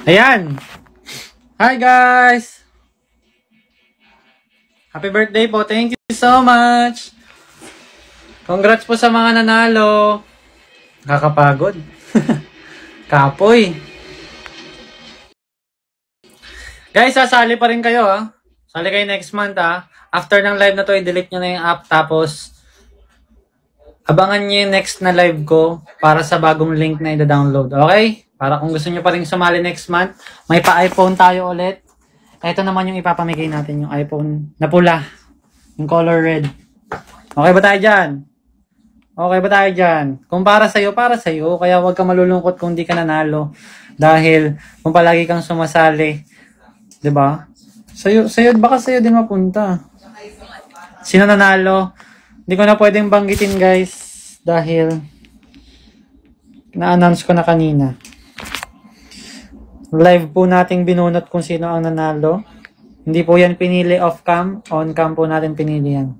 Ayan! Hi guys! Happy birthday po. Thank you so much! Congrats po sa mga nanalo. Kakapagod. Kapoy. Guys, sasali pa rin kayo ha. Sali kayo next month ha. After ng live na to, i-delete nyo na yung app. Tapos, abangan nyo yung next na live ko para sa bagong link na i-download. Okay? Para kung gusto nyo pa rin sumali next month, may pa-iPhone tayo ulit. Ito naman yung ipapamigay natin, yung iPhone na pula. Yung color red. Okay ba tayo dyan? Okay ba tayo dyan? Kung para sa'yo, para sa'yo. Kaya huwag ka malulungkot kung di ka nanalo. Dahil kung palagi kang sumasali, diba? Sa'yo, baka sa'yo din mapunta. Sino nanalo? Hindi ko na pwedeng banggitin guys. Dahil na-announce ko na kanina. Live po nating binunot kung sino ang nanalo. Hindi po yan pinili off-cam. On-cam po natin pinili yan.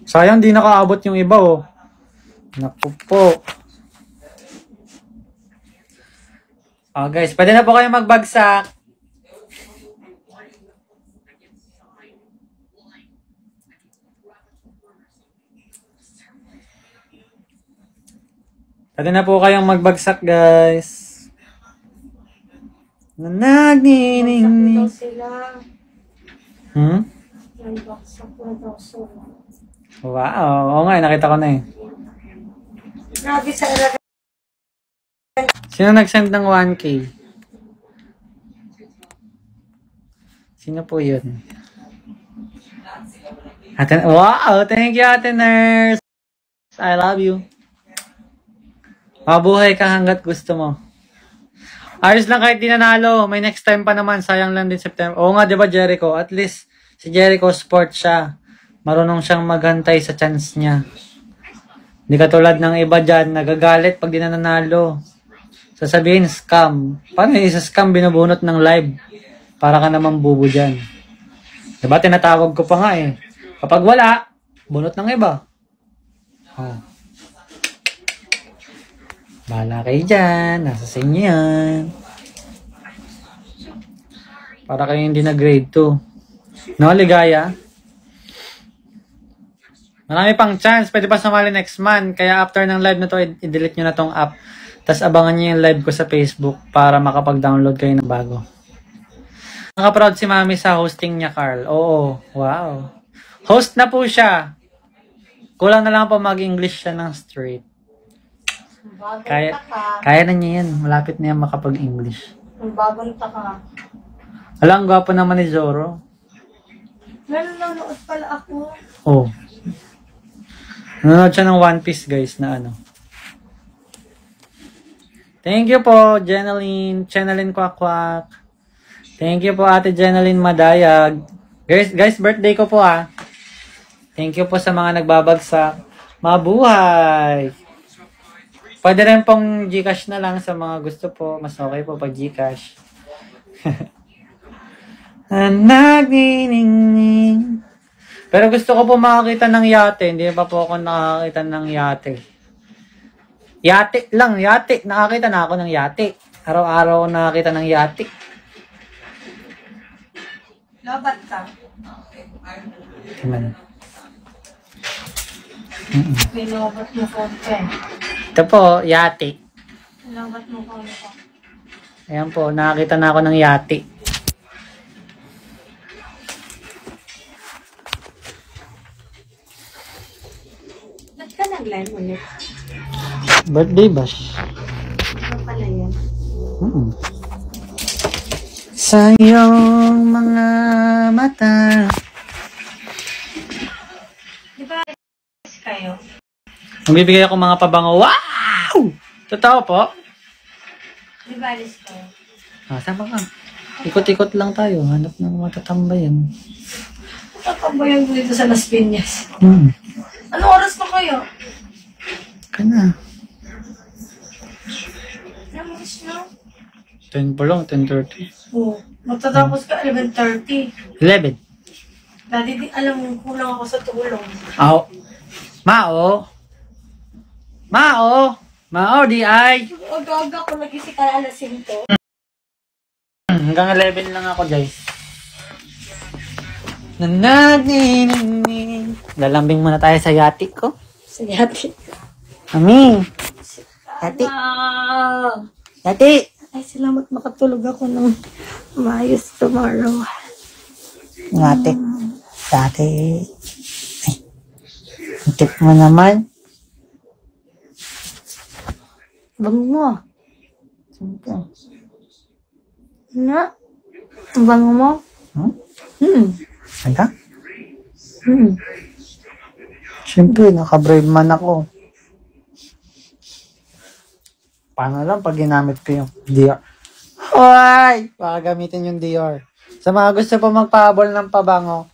Sayang di nakaabot yung iba oh. Naku po. Oh guys, pwede na po kayo magbagsak. Pwede na po kayong magbagsak guys. Nagniningning. Wow. Oo nga, nakita ko na eh. Sino nag-send ng 1K? Sino po yun? Wow! Thank you, Ate Nurse! I love you. Mabuhay ka hanggat gusto mo. Ayos lang kahit di nanalo. May next time pa naman. Sayang lang din September. Oo nga, diba Jericho? At least, si Jericho sport siya. Marunong siyang maghantay sa chance niya. Hindi katulad ng iba dyan, nagagalit pag di na nanalo. Sasabihin, scam. Paano yung isa scam binubunot ng live? Para ka naman bubo dyan. Diba, tinatawag ko pa nga eh. Kapag wala, bunot ng iba. Oh. Bahala kayo dyan. Nasa sa inyo yan. Para kayo hindi na grade 2. No, ligaya? Marami pang chance. Pwede pa sumali next month. Kaya after ng live na to, i-delete nyo na tong app. Tapos abangan nyo yung live ko sa Facebook para makapag-download kayo ng bago. Nakaproud si Mami sa hosting niya, Carl. Oo. Wow. Host na po siya. Kulang na lang po mag-English siya ng straight. Kaya na niya yan. Malapit na yan makapag-English. Ang bagong taka. Alam, gwapo naman ni Zoro. Nanonood pala ako. Oh. Nanonood siya ng One Piece, guys, na ano. Thank you po, Jenaline Kwakwak. Thank you po, Ate Jenaline Madayag. Guys, birthday ko po ah. Thank you po sa mga nagbabagsak. Mabuhay! Pwede rin pong Gcash na lang sa mga gusto po. Mas okay po pag Gcash. Nagniningning. Pero gusto ko po makakita ng yate. Hindi pa po ako nakakita ng yate. Yate lang, yate. Nakakita na ako ng yate. Araw-araw nakakita ng yate. Labat ka. Timan. Pinabat mo konti. Ito po, yate. Labat mo konti. Ayan po, nakakita na ako ng yate. Ba't ka nag-live ulit? Birthday bash. Ano pala yan? Sa iyong mga mata. Di ba kayo? Magbibigay ako mga pabango. Wow! Totoo po? Di ba alis kayo? Sama ka. Ikot-ikot lang tayo. Hanap ng matatambayan. Tatambayan mo dito sa Las Piñas. Anong oras pa kayo? Ka na. Anong oras na? 10 pa lang, 10:30. Oo. Magtatapos ka 11:30. 11. Dati di alam mo, kulang ako sa tulong. Mao. Mao. Mao. Mao, di ay. Aga-aga ko nagising kaya alas 5. Hanggang 11 lang ako, guys. Nanadinin. Lalambing muna tayo sa yati ko. Sa yati. Mami. Yati. Yati. Ay, salamat makatulog ako ng maayos tomorrow. Yati. Yati. Ay. Ang tip mo naman. Bango mo. Siyempre. Na? Ang bango mo? Ano? Hmm. Siyempre, naka-brave man ako. Paano lang pag ginamit ko yung Dior? Hoy! Baka gamitin yung Dior. Sa mga gusto po magpahabol ng pabango.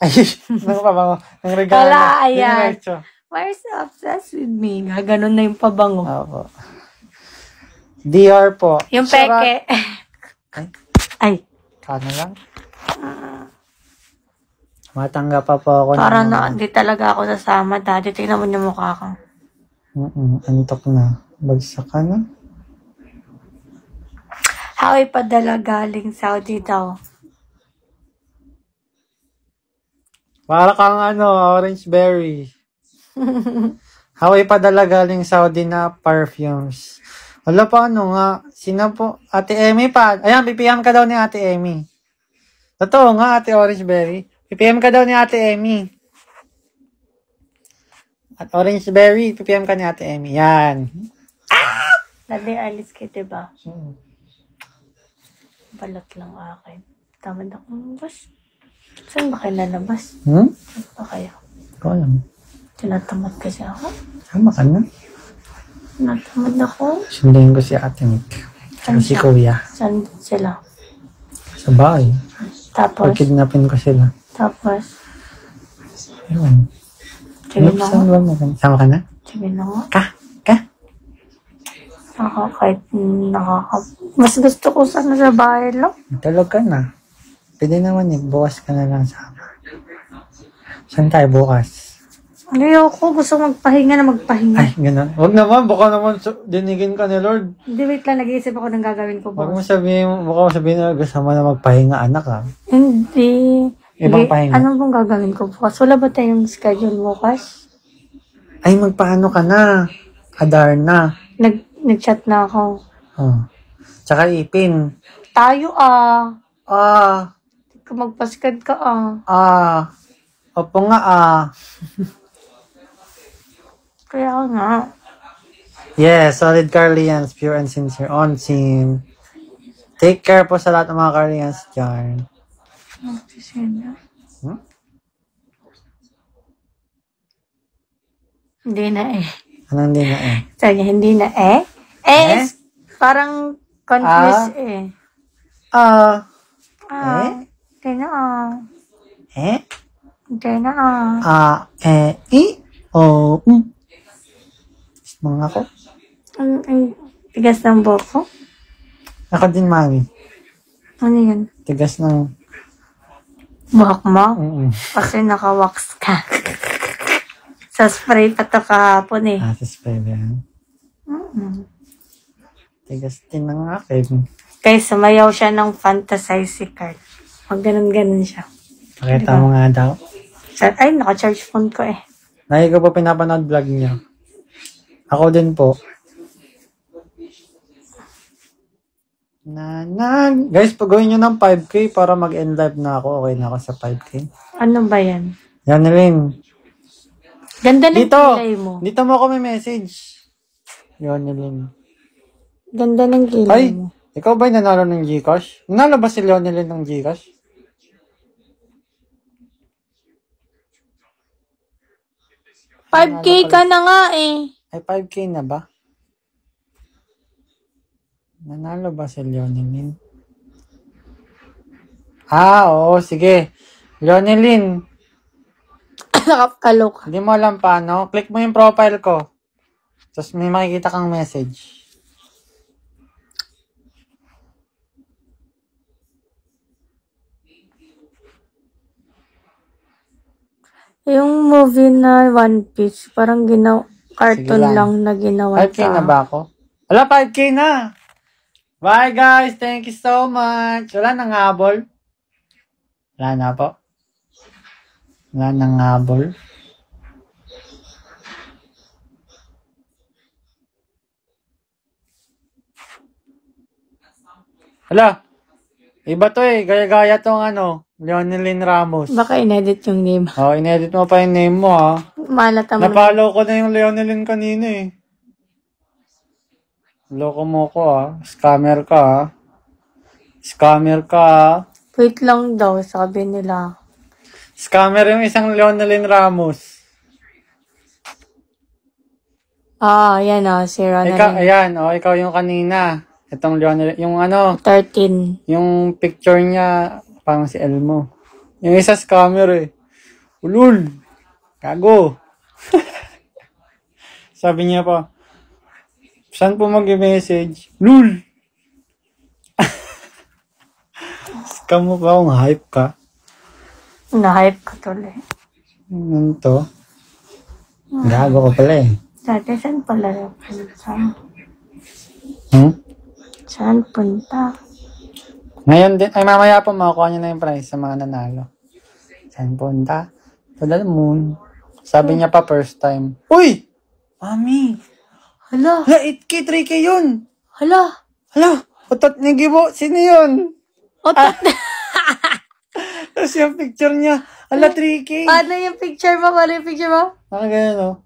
Ay, ng pabango. Ng regalo. Wala, ayan. Diretso. Why are you so obsessed with me? Gaganon na yung pabango. Opo. Dior po. Yung Sarap. peke. Ay. Kano lang? Matanggap pa po ako. Para na, hindi talaga ako sasama, daddy. Tingnan mo yung mukha ko. Antok na. Bagsak ka na. Haway padala galing Saudi daw. Para kang orange berry. Hawaii padala galing Saudi na perfumes. Wala pa nga. Sino po? Ate Emmy pa. Ayan, PPM ka daw ni Ate Emmy. Totoo nga, Ate Orange Berry. PPM ka daw ni Ate Emmy. At Orange Berry, PPM ka ni Ate Emmy. Yan. Daddy, alis ka, diba? Balot lang akin. Tamad akong bus. Saan ba kayo lalabas? Saan ba kayo? Ikaw lang. Tinatamad kasi ako. Sama ka na. Tinatamad ako. Sundayin ko si Ate Mick. Saan Si siya? Kuya. Saan sila? Sa bahay. Tapos, Pagkidnapin ko sila. tapos, Ayun. sige na Saan nga. ba mo? Sama ka na? Sige na nga. Ka? Mas gusto ko sana sa bahay lang. Tulog ka na. Pwede naman bukas ka na lang sa akin. Saan tayo bukas? Ayoko, gusto magpahinga na magpahinga. Ay, gano'n. Huwag naman, baka naman dinigin ka ni Lord. Hindi, wait lang, nag-iisip ako ng gagawin ko, Huwag mo boss. sabihin, baka mo sabihin na gusto mo na magpahinga, anak ha. Hindi. Ibang pahinga. Ano bang gagawin ko bukas? Wala ba tayong schedule bukas? Ay, magpaano ka na. Adarna. Nag-chat na ako. Oh. Tsaka ipin. Tayo Kung magpaskad ka Opo nga Kaya nga. Yes, solid Carlians, pure and sincere on team. Take care po sa lahat ng mga Carlians dyan. Hindi na eh. Anong din na eh? Sabi niya, hindi na eh. Is parang confused eh. Hindi na Hindi na Mga ko. Ang tigas ng buhok. Ako din, mami. Ano yun? Tigas ng... Buhok mo? Kasi naka-wax ka. Sa spray pa to kahapon eh. sa spray yan. Tigas din ng akin. Kaya sumayaw siya ng fantasize card. Mag ganun-ganun siya. Pakita mo nga daw. Ay, naka-charge phone ko eh. Lagi ko po pinapanood vlog niya. Ako din po. Guys, pagawin nyo ng 5K para mag-end live na ako. Okay na ako sa 5K. Ano ba yan? Yan, Lynn. Ganda ng Dito! kilay mo. Dito mo ako may message. Yan, Lynn. Ganda ng kilay Ay, mo. ikaw ba'y nanalo ng Gcash? Nanalo ba si Leonelyn ng Gcash? $5K ka na nga eh. Ay, 5K na ba? Nanalo ba si Leonelyn? Oo, sige. Leonelyn, Nakakaloka. hindi mo alam paano. Click mo yung profile ko. Tapos may makikita kang message. Yung movie na One Piece, parang cartoon lang. lang na ginawa 5K na ba ako? Wala, 5K na! Bye guys! Thank you so much! Wala nang habol? Wala na po? Wala nang habol? Hala! Iba to eh. Gaya-gaya tong Leonelyn Ramos. Baka inedit yung name. Oh, inedit mo pa yung name mo ha. Malata mo. Napalo ko na yung Leonelyn kanina eh. Loko mo ko ha. Scammer ka ha. Scammer ka ha. Wait lang daw, sabi nila. Scammer yung isang Leonelyn Ramos. Yan si Ronald. Ikaw yung kanina. Itong Leonelyn, yung 13. yung picture niya, parang si Elmo. Yung isa scammer eh. Ulul! Kago! Sabi niya pa, saan po mag-message? Lul! Scam mo ba? Kung hype ka? Na-hype ka tuloy. Ano to? Gago ko pala eh. Dati, saan pala yung punta? Saan punta? Ngayon din, ay mamaya po makukuha niyo na yung prize sa mga nanalo. Saan punta? To the moon. Sabi niya pa first time. Uy! Mami! Hala! 8K, 3K yun! Hala! Utot ni Gibo, sino yun? Otot na! Tapos yung picture niya, 3K. Paano yung picture mo? Paano yung picture mo? Ganyan o.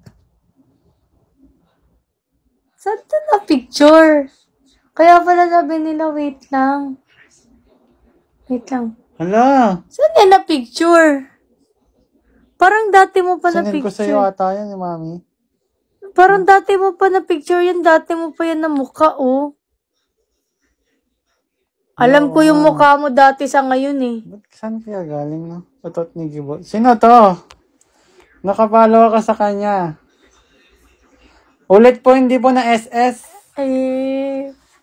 Saan ito na picture? Kaya pala sabi nila, wait lang. Wait lang. Hala! Saan yan na picture? Parang dati mo pa na Sinend ko picture. sa'yo ata yan, Mami. Parang dati mo pa na picture yan. Dati mo pa yan na mukha, oh. Alam ko yung mukha mo dati sa ngayon, eh. Ba't saan kaya galing, no? Utot ni Gibo. Sino to? Nakapalo ka sa kanya. Ulit po, hindi po na SS.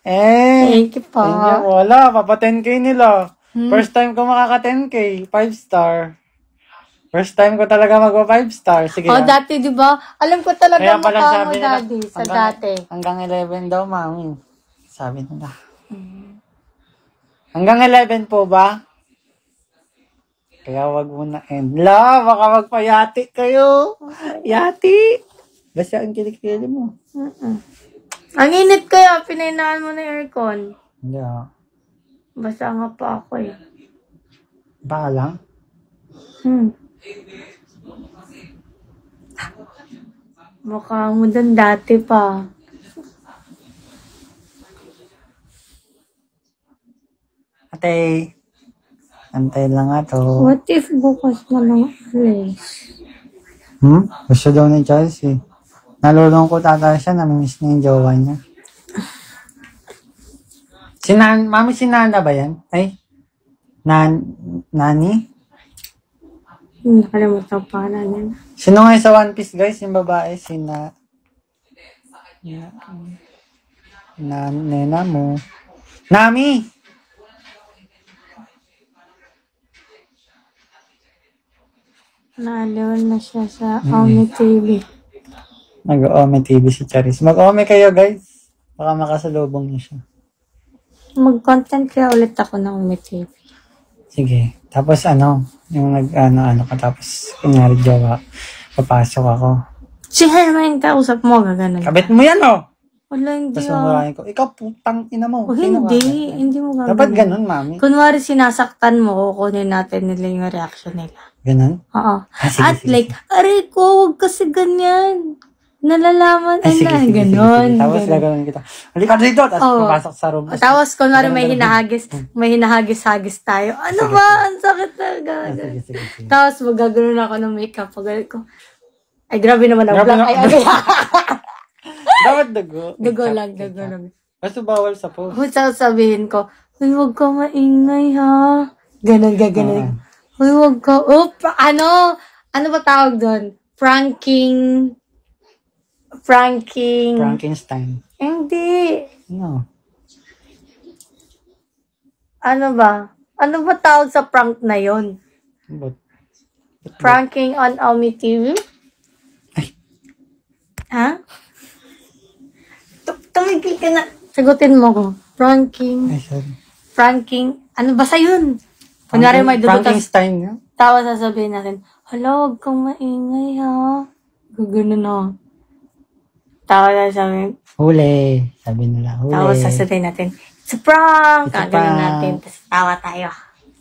Thank you pa. Wala, papa 10K nila. First time ko makaka 10K, 5 star. First time ko talaga magwa 5 star. Sige. Dati, di ba? Alam ko talaga Kaya pala mukha mo, sabi nila, daddy. Sa dati. Hanggang 11 daw, Mami. Sabi nila. Hanggang 11 po ba? Kaya wag mo na end. Baka magpayati kayo. Yati. Basta ang kilikili mo. Ang init kaya, pinahinaan mo na aircon. Hindi Basta nga pa ako eh. Baka lang. Mukha mo dun dati pa. Ate, antay lang nga to. What if bukas mo nang alis? Gusto daw ni Chelsea. Nalulungkot ata siya, namimiss niya yung jowa niya. Mami, si Nana ba yan? Ay, Nani? Nakalimutan pa na nila. Sino nga yung sa One Piece, guys? Yung babae, Nena mo. Nami! Naaliwan na siya sa Omni TV. Mag-Ome TV si Charis. Mag-Ome kayo, guys. Baka makasalubong niyo siya. Mag-content kaya ulit ako ng Omni TV. Sige. Tapos yung ka, tapos kunyari jowa, papasok ako. Siya naman yung kausap mo, gaganon. Kabit mo yan, Wala, hindi Tapos mamurahin ko, ikaw putang ina mo. Hindi mo gagawin. Dapat ganun, Mami. Kunwari sinasaktan mo, kukunin natin nila yung reaction nila. Ganun? Oo. Sige. aray ko, huwag kasi ganyan. Nalalaman, Sige. ganon. Tapos gagawin kita. Halika dito, tapos papasok sa room. Tapos, kunwari may hinahagis tayo. Ano ba? Ang sakit na gano'n. Sige. Tapos, magagano'n ako ng makeup. Pagalit ko. Ay, grabe naman ang black. Dapat dugo. Dugo lang. Basta bawal sa post. Kung sasabihin ko, huwag ka maingay ha. Ganon. Huwag ka, ano ba tawag doon? Frankenstein. Hindi. No. Ano ba? Ano ba tawag sa prank na yon? Pranking on Omni TV? Ay. Ha? Tumigil ka na. Sagutin mo ko. Pranking. Ay, sorry. Pranking. Ano basta yun? Kunyari may dugo, tas Frankenstein nga. tawa sasabihin natin, hala, huwag kang maingay ha. Gagano na. Tawa sasabihin, Huli. Sabi nila, huli. tawa sasabihin natin, it's a prank. It's a Gagano prank. natin, tapos tawa tayo.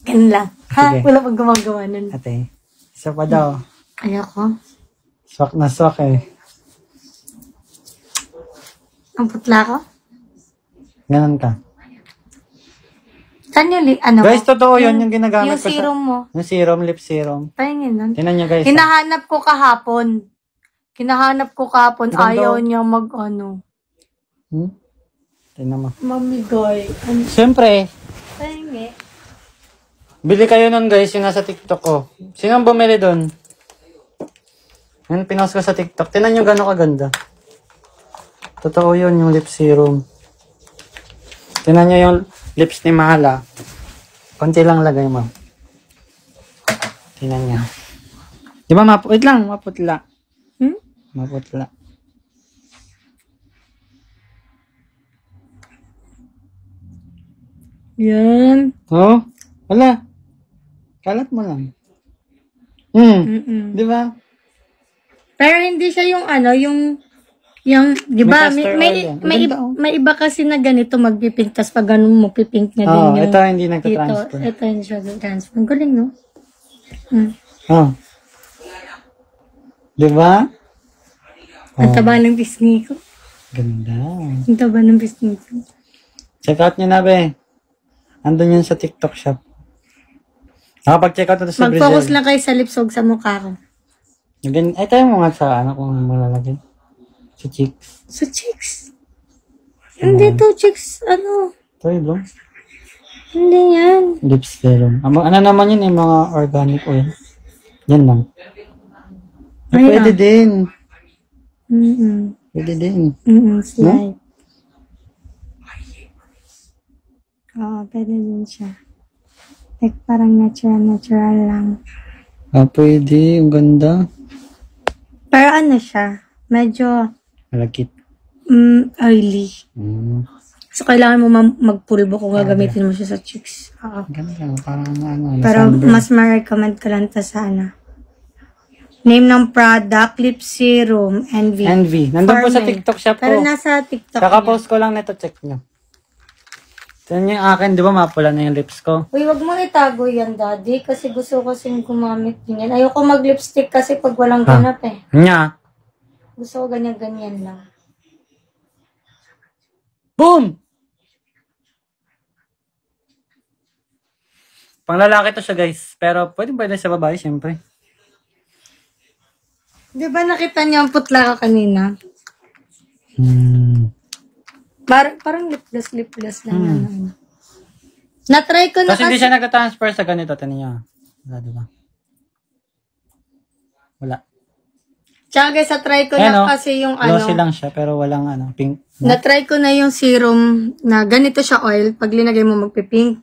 Ganun lang. Ha? Sige. Wala pang gumagawa nun. Ate, isa pa daw. Ayoko. Swak na swak eh. Ang putla ko. Ganon ka. Saan yung ano Guys, mo? totoo yun yung ginagamit Yung ko serum mo. Yung serum, lip serum. Pahingin nun. Tinan nyo guys. Hinahanap ko kahapon. Hinahanap ko kahapon. Ganda. Ayaw niya mag-ano. Tinan mo. Mamigay. Ano? Siyempre, Pahingi. bili kayo nun guys, yung nasa TikTok ko. Sino ang bumili dun? Yan, pinost ko sa TikTok. Tinan nyo gano'ng kaganda. Totoo yun, yung lip serum. Tinan nyo yung lips ni Mahala. Konti lang lagay mo. Tinan nyo. Di ba wait lang, maputla. Maputla. Yan. Oh, wala. Kalat mo lang. Di ba? Pero hindi siya yung ano, yung di ba, May castor may, oil yan. Ang may, ganda, oh. may iba kasi na ganito magpipink, tas pag ganun mo, pipink na din Oh, yung ito hindi dito. nagka-transfer. Ito yung siya transfer. Ang galing, no? Oh. Di ba? Ang taba ng pisngi ko. Ganda. Ang taba ng pisngi ko. Check out nyo na, be. Andun yun sa TikTok shop. Nakapag-check out ito sa Mag-focus Brazil. lang kayo sa lipsog sa mukha ko. Ay, tayo mo nga sa ano kung malalagay. Sa cheeks. Sa cheeks. Hindi to cheeks, ano. Ito yung Hindi yan. lips serum. Ano naman yun yung mga organic oil. Yan lang. Ay, Pwede din. Pwede din. Slide. Oo, pwede din siya. Like, parang natural lang. Pwede. Ang ganda. Pero ano siya, medyo Malagkit. oily. So, kailangan mo magpulbo kung gagamitin mo siya sa cheeks. Oo. Ganda. Parang ano. Pero sunburn. mas ma-recommend ko lang to sa ano. Name ng product, lip serum, Envy. Envy. Nandun po sa For men. TikTok shop Pero ko. nasa TikTok Kaka-post ko lang nito. Check nyo. Tignan yung akin. Di ba mapula na yung lips ko? Uy, wag mo itago yan, daddy. Kasi gusto ko kasing gumamit din yan. Ayoko mag-lipstick kasi pag walang ganap eh. Nya. Gusto ko ganyan-ganyan lang. Boom! Pang lalaki to siya guys. Pero pwede sa babae syempre. Di ba nakita niyo ang putla ko kanina? Parang lip gloss lang. Ano. Na-try ko na Kasi hindi siya nag-transfer sa ganito. Tinan niyo. Wala, diba? Wala. Tsaka guys, na-try ko na kasi yung Glossy ano. lang siya pero walang ano, pink. Na-try ko na yung serum na ganito siya oil. Pag linagay mo magpipink.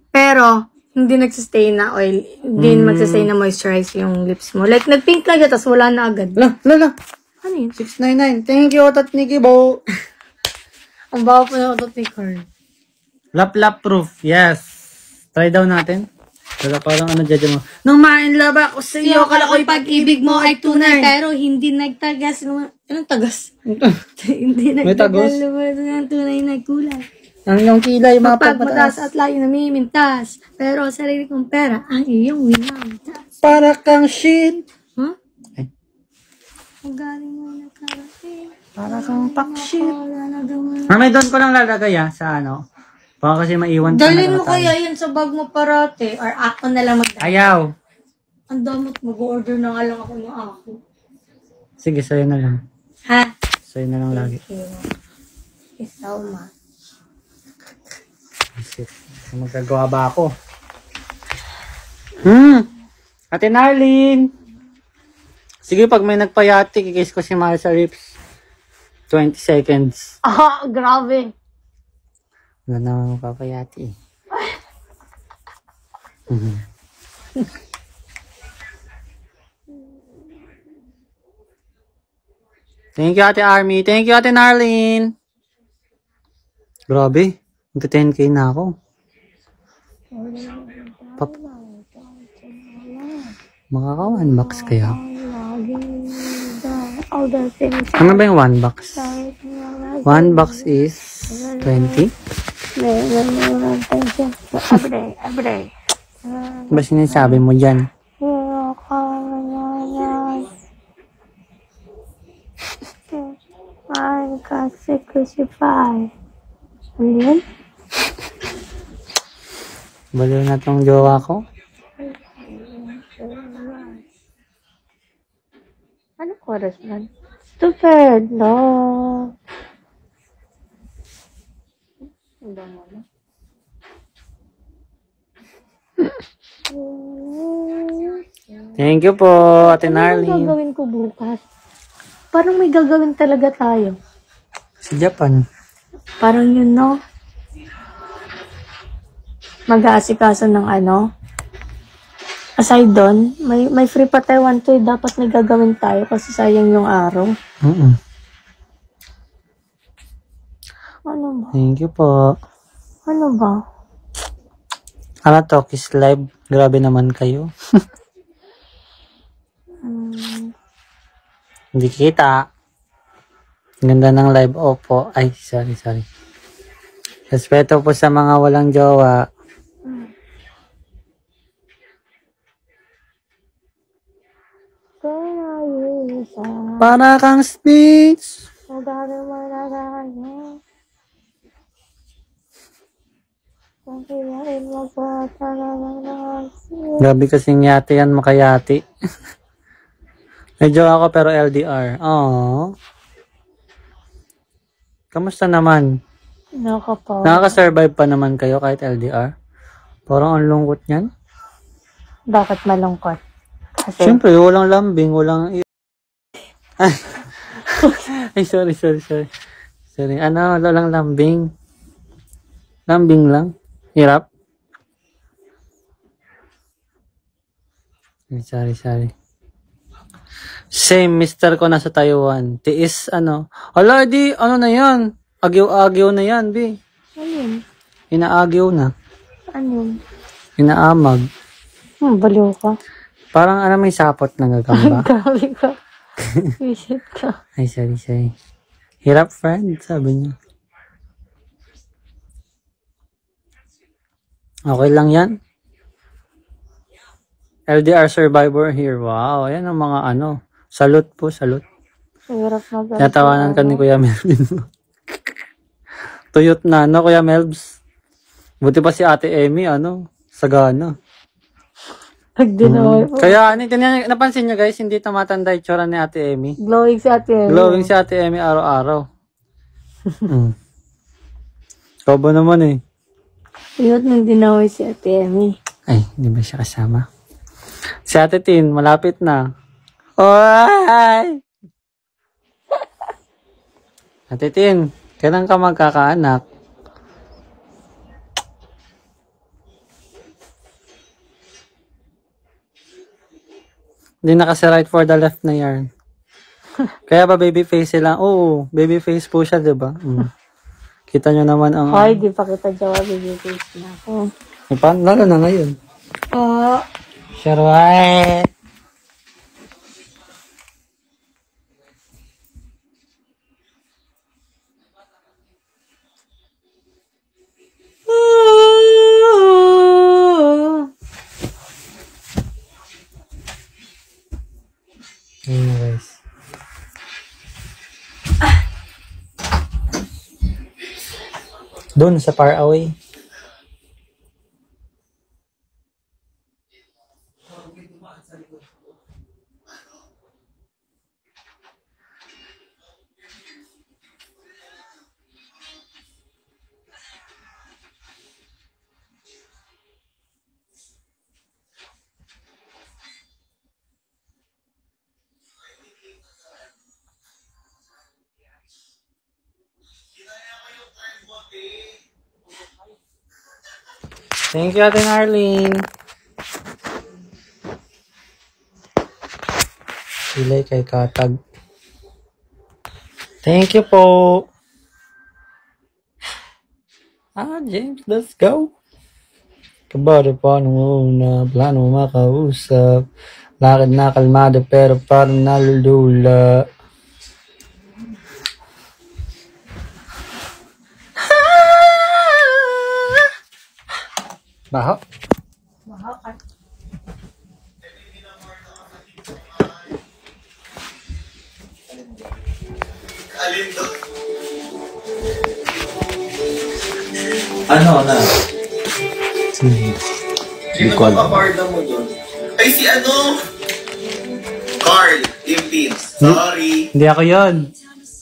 Pero, hindi nagsustain na oil. Hindi magsustain na moisturize yung lips mo. Like, nag-pink lang siya, tapos wala na agad. Lala. Ano yun? 699. Thank you, Otot Nikki Bo. Ang bawa po na ito, Ticor. Lap proof. Yes. Try daw natin. Wala parang ano dyan mo. Nung ma-inlove ako sa iyo, kala ko'y pag-ibig mo ay tunay. Pero hindi nagtagas. Anong tagas? Hindi May tagos? nagtagas ng tunay na kulay. Ang iyong kilay, Mapagmataas at layo namimintas. Pero sarili kong pera ang iyong winamitas. Para kang shit. Huh? Ay. Ang galing mo nakarating. Para kang pakshit. Wala na gawa. Mamay doon ko lang lalagay sa ano. Baka kasi maiwan pa Dalhin mo na tayo. kaya yun sa bag mo parate. Or ako na lang magdala. Ayaw. Ang damot, mag-order na nga lang ako ng ako. Sige, sa'yo na lang. Ha? Sa'yo na lang lagi. Isaw ma. Shit. Magagawa ba ako? Ate Narlene. Sige, pag may nagpayati, kikis ko si Mara sa lips. 20 seconds. Ah, grabe. Wala naman magpapayati. Thank you, Ate Army. Thank you, Ate Narlene. Grabe. Magka-10K na ako. Makaka 1 box kaya? Ano ba yung 1 box? 1 box is 20? Ba sinasabi mo dyan? Kasi crucify. Ano yun? Baliw na tong jowa ko. Anong oras man? Stupid, no. Thank you po, Ate Ano yung Narlene. gagawin ko bukas? Parang may gagawin talaga tayo. Sa Japan. Parang yun, no? Mag-aasikaso ng ano. Aside doon, may free pa Taiwan to. Dapat may gagawin tayo kasi sayang yung araw. Ano ba? Thank you po. Ano ba? Ano to? Kiss Live. Grabe naman kayo. Hindi kita. Ganda ng live. Opo. Ay, sorry. Respeto po sa mga walang jowa. Para kang speech. Grabe kasing yate yan, makayati. May jowa ako pero LDR. Aww. Kamusta naman? Nakaka-survive pa naman kayo kahit LDR? Parang ang lungkot niyan. Bakit malungkot? Kasi Siyempre, walang lambing, walang... Ay, sorry. Sorry. Ano, walang lambing. Lambing lang. Hirap. Ay, sorry. Same, mister ko nasa Taiwan. Tiis, ano. Ala, di, ano na yan? Agyaw na yan, bi. ano yun? Inaagyaw na. Ano yun? Inaamag. Baliw ka. Parang ano, may sapot na gagamba. Grabe ka. Visit ka. Ay, sorry. Hirap, friend, sabi niya. Okay lang yan. LDR survivor here. Wow, ayan ang mga ano. Salute po. Hirap mag- Natawanan ka ni Kuya Melvin. Tuyot na, no, Kuya Melbs? Buti pa si Ate Emmy, ano, sagana. Pag-dinoy. Kaya, napansin niyo guys, hindi tumatanda itsura ni Ate Emmy. Glowing si ate. Glowing si Ate Emmy araw-araw. Ikaw ba naman eh? Inot nang dinoy si ate Emmy. Ay, hindi ba siya kasama? Si Ate Tin, malapit na. Oy! Ate Tin, kailan ka magkakaanak? Hindi na kasi right for the left na yarn. Kaya ba baby face sila? Oo, baby face po siya, diba? Kita nyo naman ang... Ay, di pa kita jawab. Bibigay na ako. Lalo na ngayon. Sharwai! Anyways. Doon sa far away. Thank you, Ate Arlene. Pilay kay Katag. Thank you po. James, let's go. Kabado pa nung una, plano makausap. Lakad na kalmado pero parang nalulula. Baho? Wow, Alin to? Ano na? Sino ba kaparda mo doon? Ay, si ano? Carl, Limpin. Sorry. Hindi ako yon.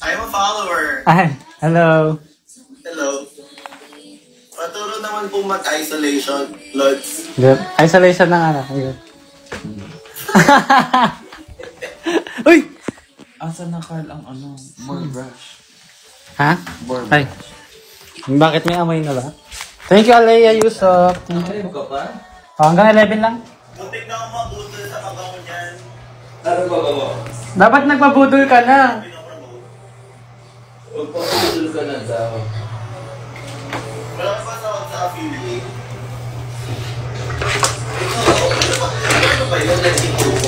I'm a follower. Ay, hello. Hello. Maturo naman po mag-isolation, Lods. Good. Isolation ng anak. Good. Uy! Asa na Carl ang ano? More brush. Ha? More Ay. Bakit may amoy na ba? Thank you, Alea Yusuf. Live ka pa? Oh, hanggang 11 lang. Butik na ako mabutol sa kabango niyan. Ano ba ba? Dapat nagpabudol ka na. Magpaputol ka na daw. Wala ka pa sa affiliate. Ano ba yun?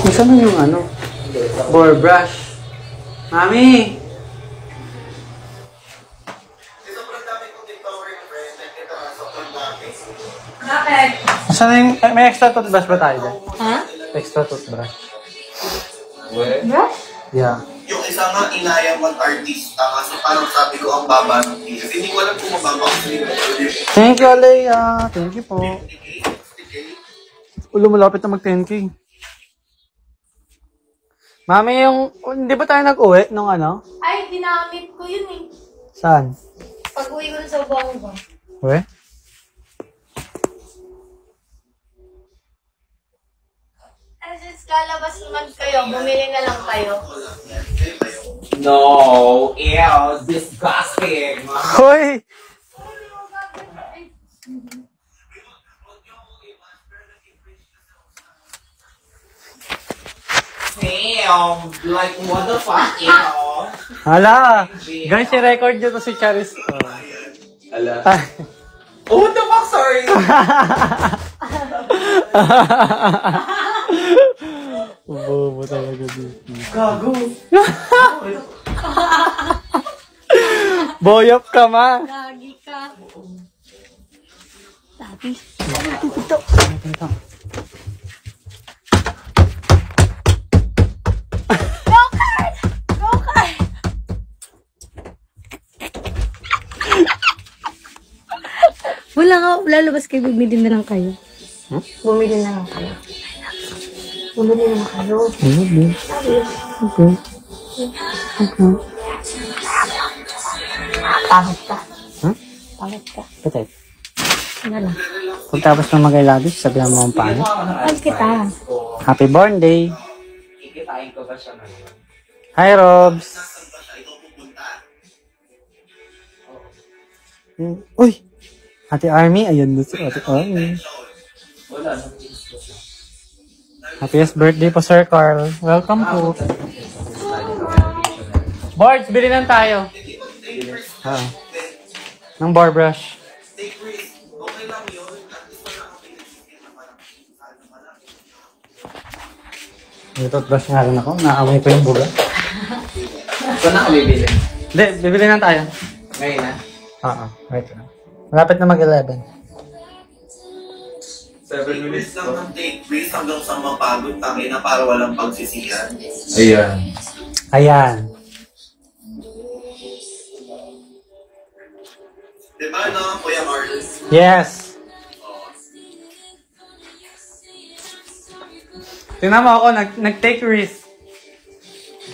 Gusto mo yung ano? Bore brush. Mami! Sobrang dami kong TikToker friend. Ito, sobrang dami. Bakit? Saan yung, may extra toothbrush ba tayo dyan? Ha? Extra toothbrush. Weh? Brush? Yeah. Yung isa nga inaya mag-artista kasi parang sabi ko ang baba ng fees. Hindi ko alam kung mababa ang fees. Thank you, Alea. Thank you po. Ulo, malapit na mag 10K. Mami, yung, hindi ba tayo nag-uwi nung ano? Ay, ginamit ko yun eh. Saan? Pag-uwi ko sa bongga. Uwi? Just lalabas naman kayo, bumili na lang kayo. No! Ew! Disgusting! Hoy! Damn! Like, what the fuck? Ew! Hala! Guys, i-record nyo to si Charis. Ala. Ah. Oh, what the fuck? Sorry! Bobo talaga dito. Gago! Boyop ka, ma! Lagi ka. Sabi. Go, Kurt! Go, Kurt! Wala nga, lalabas kayo, bumili na lang kayo. Bumili na lang kayo. Bumili na lang kayo. Okay. Okay. Pagod ka. Huh? Pagod ka. Patay. Ano lang. Kung tapos na mag-ilabis, sabihan mo ang paano. Pagod kita. Happy born day! Ikitain ko ba siya ngayon? Hi, Robs! Uy! Ate Army, ayun doon si Ate Army. Wala na. Happiest birthday po, Sir Carl. Welcome po. Boards, bili lang tayo. Ah. Ng bar brush. Take risk. Okay lang yun. At least wala akong pinag-isip na parang ano pa lang. May toothbrush nga rin ako. Naamoy ko yung buga. Saan na ka bibili? Hindi, bibili lang tayo. Ngayon na? Oo, wait lang. Malapit na mag-11. 7 Take minutes risk lang ng take risk hanggang sa mapagod tayo na para walang pagsisihan. Ayan. Ayan. Diba no, Kuya Carl? Yes! Tingnan mo ako, nag-take risk.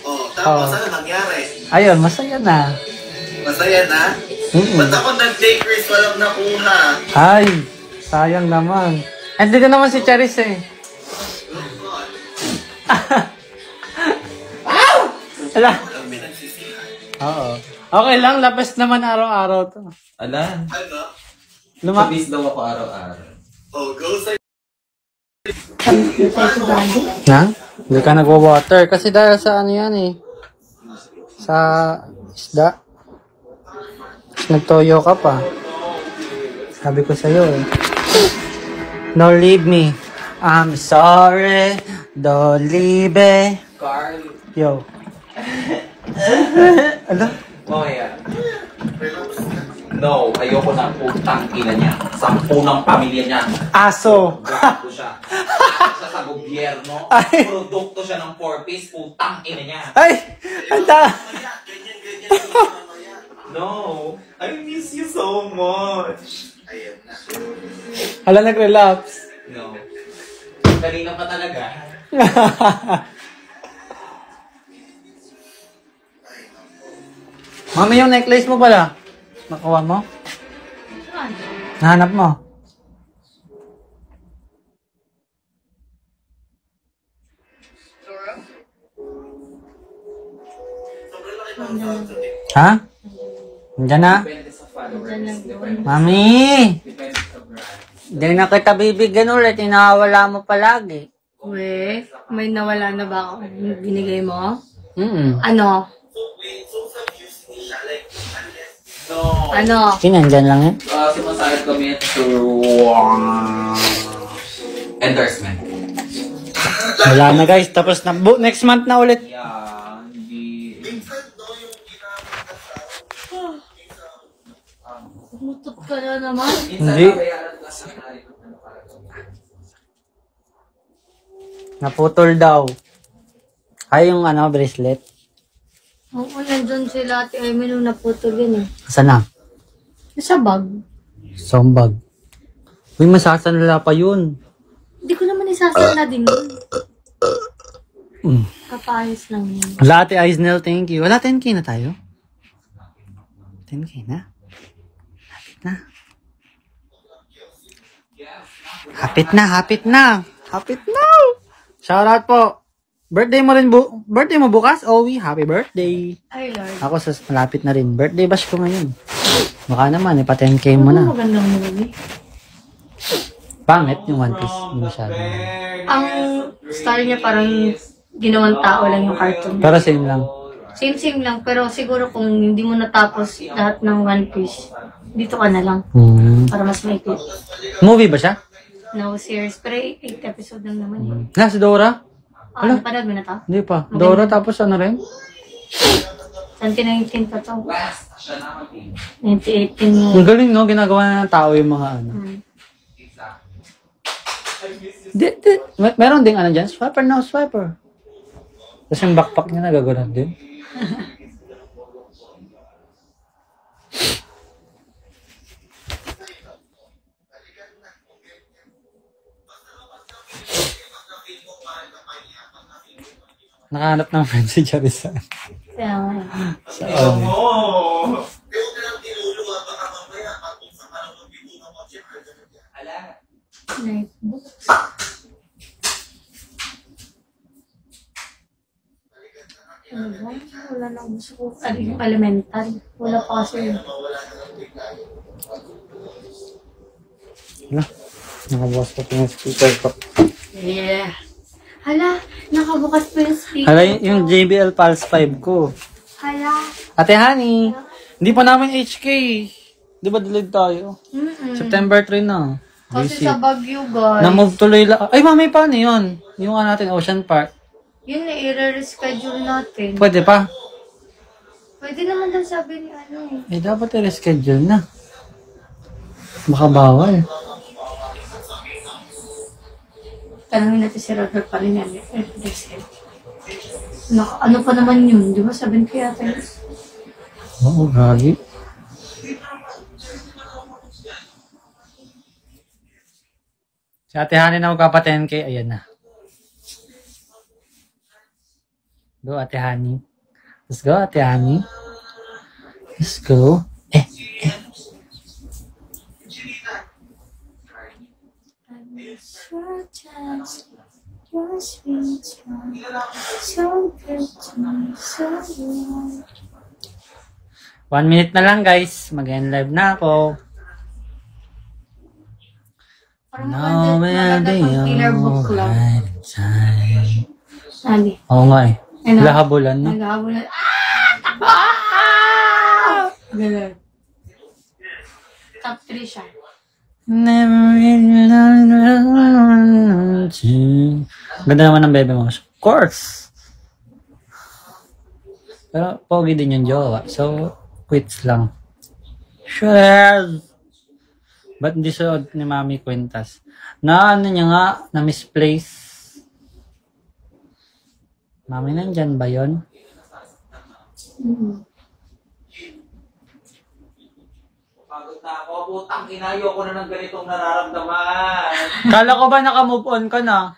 Oh, tapos Oh. ano nangyari? Ayun, masaya na. Masaya na? Mm-mm. Ba't ako nag-take risk walang nakuha? Ay, sayang naman. Andito naman si Charis eh. Ala. Walang pinagsisihan. Oo. Okay lang, labas naman araw-araw to. Ala. Ano? Luma. Sabis daw ako araw-araw. Oh, go sa... Na? Hindi ka nagwa-water kasi dahil sa ano yan eh. Sa isda. Tapos nagtoyo ka pa. Sabi ko sa'yo eh. Don't leave me. I'm sorry. Don't leave me. Carl. Yo. Ala? Mamaya. No, ayoko na putang ina niya. 10 ng pamilya niya. Aso. Gago siya. Siya sa gobyerno. Ay. Produkto siya ng 4-piece. Putang ina niya. Ay! Anda! Ganyan mamaya. No, I miss you so much. Ayan na. Hala, nag-relapse. No. Kanina pa talaga. Mami, yung necklace mo pala. Nakuha mo? Nahanap mo? Ha? Nandiyan na? Depende sa followers. Depende Mami! sa brand. Hindi na kita bibigyan ulit. Inawala mo palagi. We, may nawala na ba ako binigay mo? No. Ano? Ano? Sinandyan lang yun? Sumasayad kami through endorsement. Wala na guys. Tapos na. Next month na ulit. Yeah, hindi... Mutot ka na naman. Hindi. Naputol daw. Ay, yung ano, bracelet. Oo, nandun sila Ate Amy nung naputol yun eh. Saan na? Sa bag. Sombag. Uy, masasanala pa yun. Hindi ko naman isasala din yun. Kapayos lang yun. Wala, Ate Aisnel, thank you. Wala, 10K na tayo. 10K na. Hapit na. Hapit na. Hapit na. Shoutout po. Birthday mo rin birthday mo bukas, Owie. Happy birthday. Ay, Lord. Ako sa malapit na rin. Birthday bash ko ngayon. Baka naman, pa 10K mo Ano na. magandang movie? Pangit yung One Piece. Hindi masyado. Ang style niya parang ginawang tao lang yung cartoon. Pero same lang. Same lang, pero siguro kung hindi mo natapos lahat ng One Piece, dito ka na lang. Para mas maikli. Movie ba siya? No series, pero 8 episode lang naman yun. Na, si Dora? Napanood mo na to? Hindi pa. Dora tapos ano rin? 2019 pa to. Last, siya na mag-team. 2018 Ang galing, no? Ginagawa na ng tao yung mga ano. Meron ding ano dyan? Swiper now, swiper. Tapos yung backpack niya nagaganon din. Nakahanap ng friend si Jarisan. Kaya nga. So, Notebook. Ano ba? Wala lang gusto ko. Ano yung elemental? Wala pa kasi yun. wala. Nakabukas ko yung speaker ko. Yeah. Hala, nakabukas pa yung speaker. Hala, yung JBL Pulse 5 ko. Hala. Ate Honey, hindi pa namin HK. Di ba delayed tayo? September 3 na. Kasi Visit. sa Baguio, guys. Na-move tuloy lang. Ay, mami, paano yun? Yung ano natin, Ocean Park. Yun na, i-reschedule natin. Pwede pa? Pwede naman daw sabi ni ano eh. Eh, dapat i-reschedule na. Baka bawal. Tanungin natin si Robert pa rin yan. Ano pa naman yun? Di ba? 7 kaya tayo? Oo, gagi. Si Ate Honey na magpapa 10K. Ayan na. Go, Ate Honey. Let's go, Ate Honey. Let's go. One minute na lang, guys. Mag-end live na ako. Parang No, maganda pang killer book club. Sabi. Oo nga eh. Ano? Lahabulan, no? Naghahabol na. Takbo! Ah! Ganun. Top 3 siya. Never really loved you. Ganda naman ng bebe mo. Of course. Pero pogi din yung jowa. So, quits lang. Sure. Ba't hindi suot ni Mami Quintas? Na ano niya nga, na misplace. Mami, nandyan ba yun? Pagod na ako, putang inayo ko na ng ganitong nararamdaman. Kala ko ba naka-move on ka na?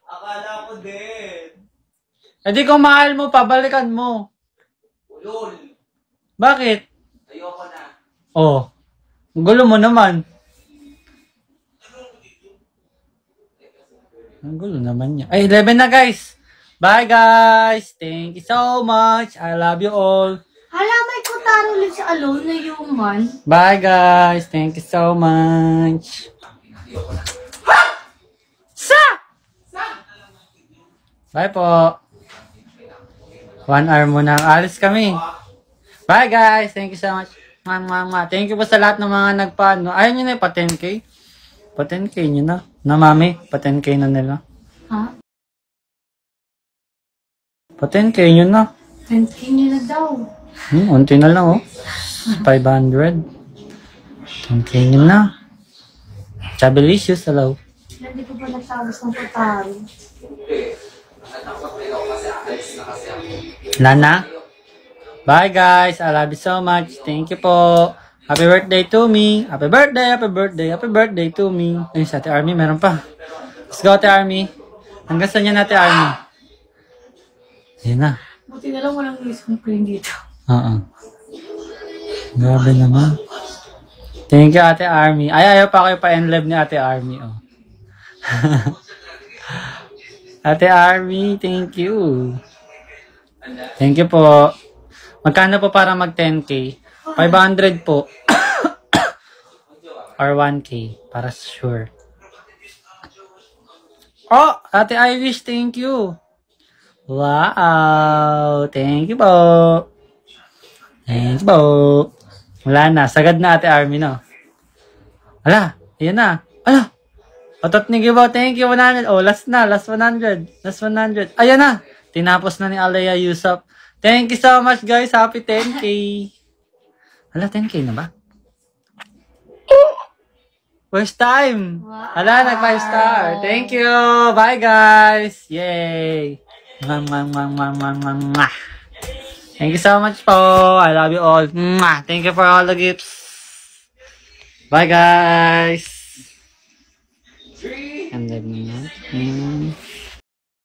Akala ko din. E di kung mahal mo, pabalikan mo. Ulol. Bakit? Ayoko na. Oh. Gulo mo naman. Ang gulo naman niya. Ay, 11 na guys. Bye guys. Thank you so much. I love you all. Hala, may kutaro ulit sa alone na human. Bye guys. Thank you so much. Bye po. 1 hour muna. Alis kami. Bye guys. Thank you so much. Thank you po sa lahat ng mga nagpaano. Ayaw nyo na pa 10k? Pa 10k nyo na. Na mami, pa 10k na nila. Ha? Pa 10k nyo na. 10k nyo na daw. Unti na lang oh. 500. 10k nyo na. Chabelicious, hello. Hindi ko pa natapos ng kutaro. Lana? Bye guys. I love you so much. Thank you po. Happy birthday to me. Happy birthday, happy birthday, happy birthday to me. Ayun sa Ate Army, meron pa. Let's go Ate Army. Hanggang saan yan Ate Army? Ayun na. Buti na lang walang isang plane dito. Grabe naman. Thank you Ate Army. Ay, ayaw pa kayo pa-enlive ni Ate Army. Oh. Ate Army, thank you. Thank you po. Magkano po para mag 10k? 500 po. Or 1k. Para sure. Oh! Ate Irish, thank you. Wow! Thank you po. Thank you po. Wala na. Sagad na Ate Army, no? Ala! Ayan na. Ala! Otot ni Gibaw, thank you, 100. Oh, last na. Last 100. Last 100. Ayan na. Tinapos na ni Alaya Yusuf. Thank you so much, guys. Happy 10k. Hala, 10k na ba? First time. Hala, nag 5 star. Thank you. Bye, guys. Yay. Thank you so much po. I love you all. Thank you for all the gifts. Bye, guys. And then,